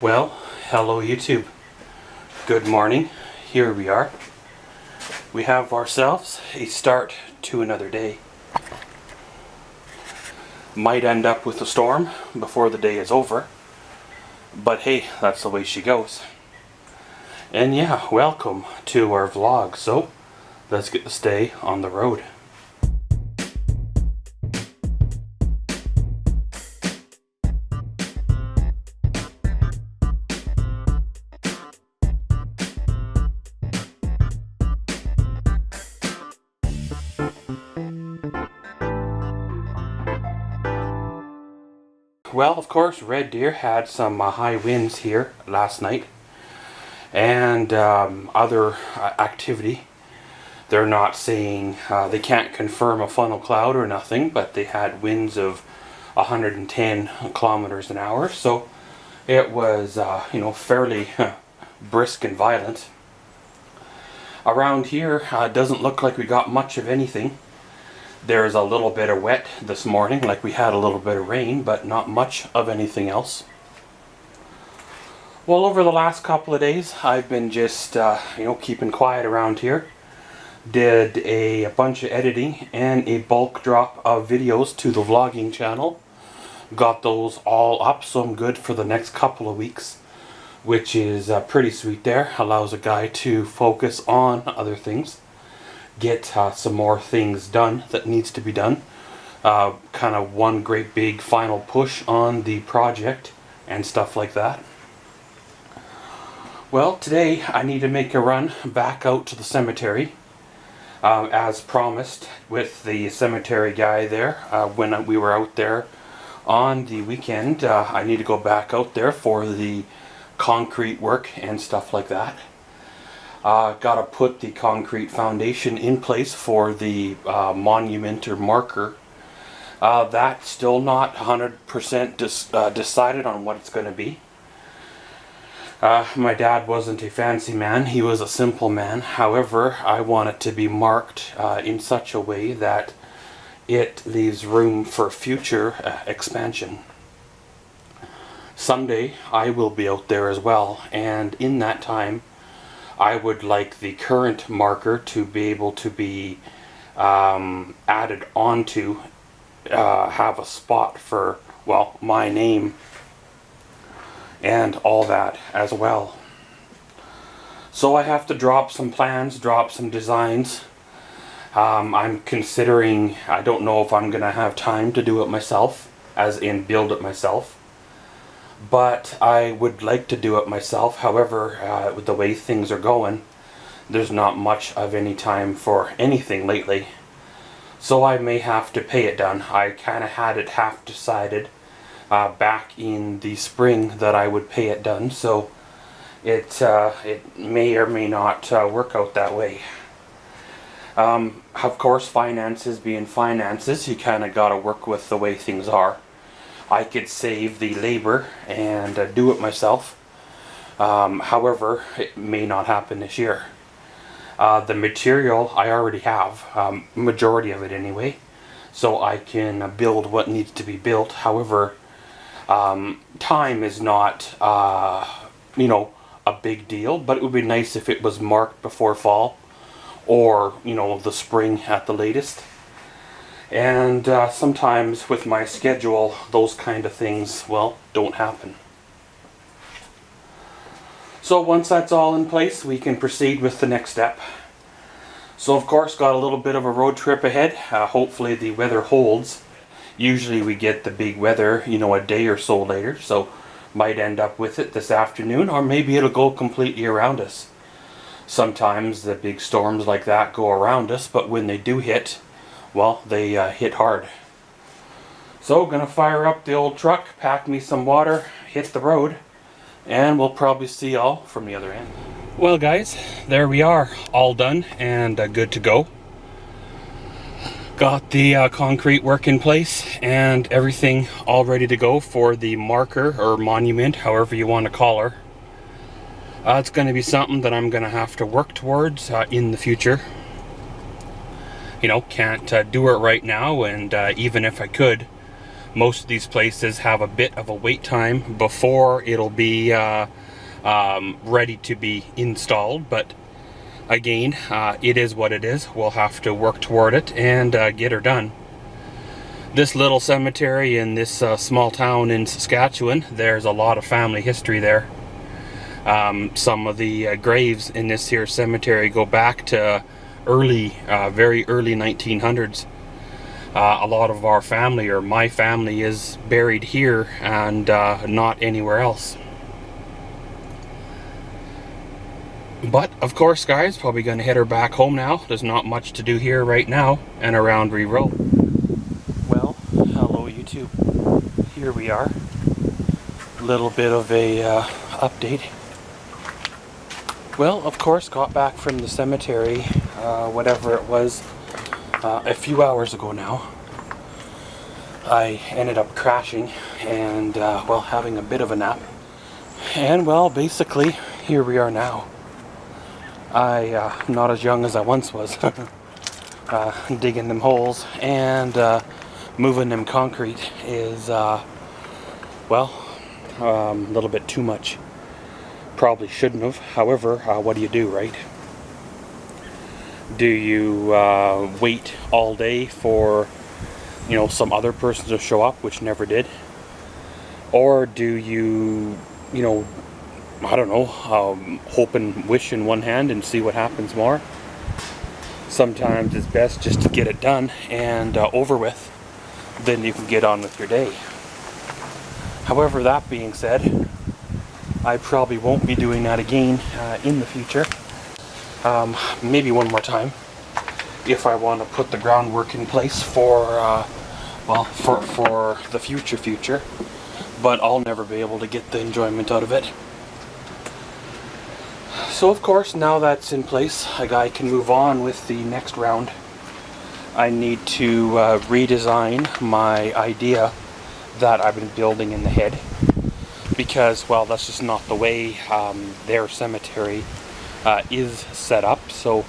Well, hello YouTube. Good morning. Here we are. We have ourselves a start to another day. Might end up with a storm before the day is over, but hey, that's the way she goes. And yeah, welcome to our vlog. So let's get this day on the road. Well, of course, Red Deer had some high winds here last night, and other activity. They're not saying, they can't confirm a funnel cloud or nothing, but they had winds of 110 kilometers an hour, so it was, fairly brisk and violent. Around here, it doesn't look like we got much of anything. There's a little bit of wet this morning, like we had a little bit of rain, but not much of anything else. Well, over the last couple of days, I've been just, keeping quiet around here. Did a bunch of editing and a bulk drop of videos to the vlogging channel. Got those all up, so I'm good for the next couple of weeks, which is pretty sweet there. Allows a guy to focus on other things. Get some more things done that needs to be done. Kind of one great big final push on the project and stuff like that. Well, today I need to make a run back out to the cemetery. As promised with the cemetery guy there, when we were out there on the weekend, I need to go back out there for the concrete work and stuff like that. Gotta put the concrete foundation in place for the monument or marker. That's still not 100% decided on what it's going to be. My dad wasn't a fancy man, he was a simple man. However, I want it to be marked in such a way that it leaves room for future expansion. Someday I will be out there as well, and in that time I would like the current marker to be able to be added onto, have a spot for, well, my name and all that as well. So I have to drop some plans, drop some designs. I'm considering, I don't know if I'm gonna have time to do it myself, as in build it myself. But I would like to do it myself. However, with the way things are going, there's not much of any time for anything lately. So I may have to pay it done. I kind of had it half decided back in the spring that I would pay it done. So it may or may not work out that way. Of course, finances being finances, you kind of got to work with the way things are. I could save the labor and do it myself. However, it may not happen this year. The material I already have, majority of it anyway, so I can build what needs to be built. However, time is not, a big deal, but it would be nice if it was marked before fall or, the spring at the latest. And sometimes with my schedule, those kind of things, well, don't happen. So once that's all in place, we can proceed with the next step. So of course, got a little bit of a road trip ahead. Hopefully the weather holds. Usually we get the big weather, a day or so later, so might end up with it this afternoon, or maybe it'll go completely around us. Sometimes the big storms like that go around us, but when they do hit, well, they hit hard. So gonna fire up the old truck, pack me some water, hit the road, and we'll probably see y'all from the other end. Well guys, there we are, all done and good to go. Got the concrete work in place and everything all ready to go for the marker or monument, however you want to call her. It's going to be something that I'm going to have to work towards in the future. Can't do it right now, and even if I could, Most of these places have a bit of a wait time before it'll be ready to be installed, but again, it is what it is. We'll have to work toward it and get her done. This little cemetery in this small town in Saskatchewan, there's a lot of family history there. Some of the graves in this here cemetery go back to very early 1900s. A lot of our family, or my family, is buried here and not anywhere else. But of course, guys, probably gonna head her back home now. There's not much to do here right now and around Re-Row. Well, hello YouTube. Here we are. Little bit of a update. Well, of course, got back from the cemetery, whatever it was, a few hours ago now. I ended up crashing and, well, having a bit of a nap. And, well, basically, here we are now. Not as young as I once was. Digging them holes and moving them concrete is, well, a little bit too much. Probably shouldn't have. However, what do you do, right? Do you wait all day for, you know, some other person to show up, which never did? Or do you, you know, I don't know, hope and wish in one hand and see what happens more? Sometimes it's best just to get it done and over with. Then you can get on with your day. However, that being said, I probably won't be doing that again in the future. Maybe one more time, if I want to put the groundwork in place for, well, for the future. But I'll never be able to get the enjoyment out of it. So of course, now that's in place, I can move on with the next round. I need to redesign my idea that I've been building in the head. Because, well, that's just not the way their cemetery is set up, so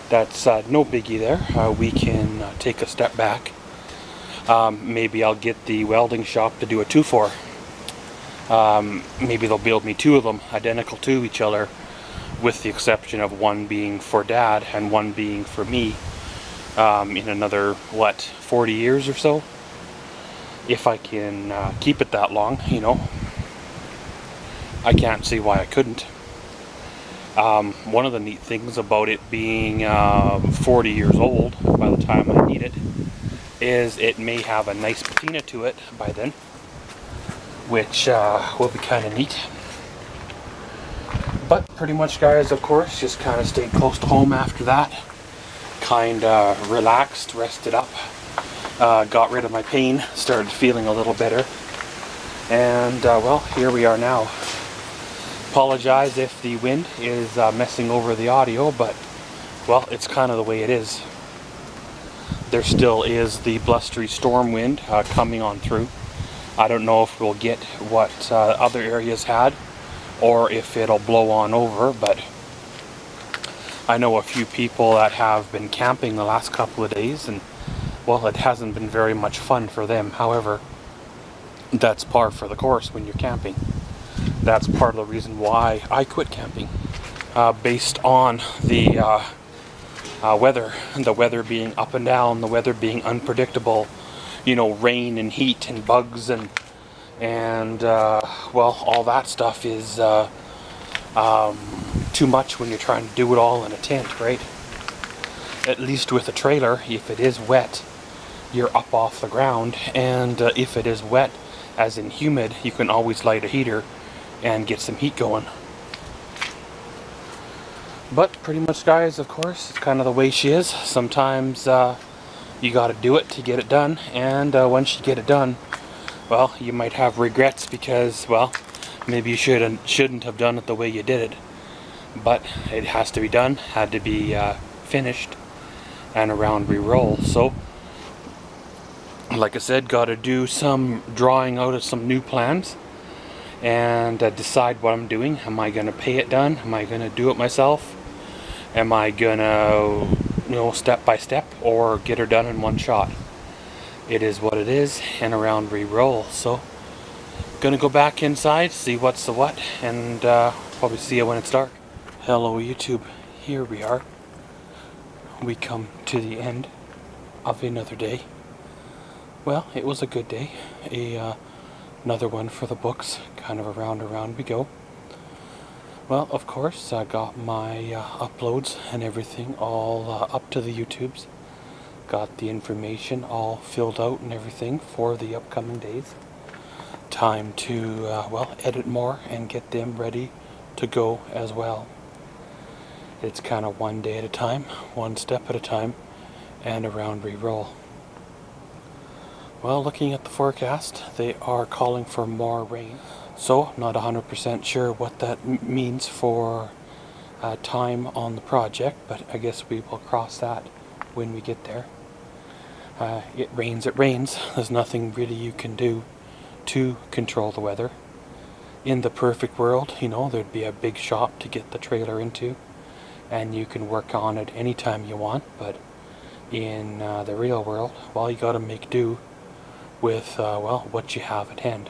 that's no biggie there. We can take a step back. Maybe I'll get the welding shop to do a 2-for. Maybe they'll build me 2 of them, identical to each other, with the exception of one being for Dad and one being for me in another, what, 40 years or so? If I can keep it that long, you know. I can't see why I couldn't. One of the neat things about it being 40 years old by the time I need it is it may have a nice patina to it by then, which will be kind of neat. But pretty much, guys, of course, just kind of stayed close to home after that. Kind of relaxed, rested up, got rid of my pain, started feeling a little better. And, well, here we are now. Apologize if the wind is messing over the audio, but, well, it's kind of the way it is. There still is the blustery storm wind coming on through. I don't know if we'll get what other areas had, or if it'll blow on over, but I know a few people that have been camping the last couple of days, and, well, it hasn't been very much fun for them. However, that's par for the course when you're camping. That's part of the reason why I quit camping, based on the weather being up and down, the weather being unpredictable, you know, rain and heat and bugs and well, all that stuff is too much when you're trying to do it all in a tent, right? At least with a trailer, if it is wet, you're up off the ground, and if it is wet, as in humid, you can always light a heater and get some heat going. But pretty much, guys, of course, it's kind of the way she is. Sometimes you got to do it to get it done, and once you get it done, well, you might have regrets because, well, maybe you shouldn't have done it the way you did it. But it has to be done, had to be finished, and around Re-Row. So, like I said, got to do some drawing out of some new plans and decide what I'm doing. Am I going to pay it done? Am I going to do it myself? Am I going to, you know, step by step, or get her done in one shot? it is what it is, and around we roll. So gonna go back inside, see what's the what, and probably see you when it's dark. Hello YouTube, here we are. We come to the end of another day. Well, it was a good day. Another one for the books, kind of around we go. Well, of course, I got my uploads and everything all up to the YouTubes. Got the information all filled out and everything for the upcoming days. Time to, well, edit more and get them ready to go as well. It's kind of one day at a time, one step at a time, and around we roll. Well, looking at the forecast, they are calling for more rain. So, not 100% sure what that means for time on the project, but I guess we will cross that when we get there. It rains, there's nothing really you can do to control the weather. In the perfect world, you know, there'd be a big shop to get the trailer into, and you can work on it anytime you want, but in the real world, well, you gotta make do with, well, what you have at hand.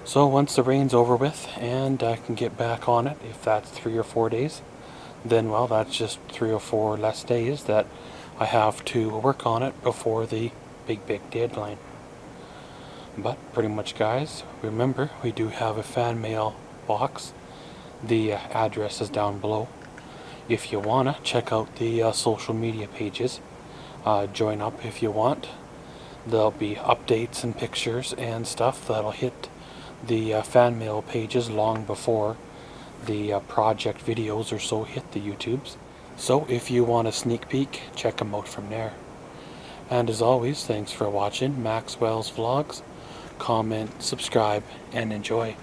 So once the rain's over with and I can get back on it, if that's 3 or 4 days, then well, that's just 3 or 4 less days that I have to work on it before the big deadline. But pretty much, guys, remember, we do have a fan mail box. The address is down below. If you wanna check out the social media pages, join up if you want. There'll be updates and pictures and stuff that'll hit the fan mail pages long before the project videos or so hit the YouTubes. So if you want a sneak peek, check them out from there. And as always, thanks for watching Maxwell's Vlogs. Comment, subscribe, and enjoy.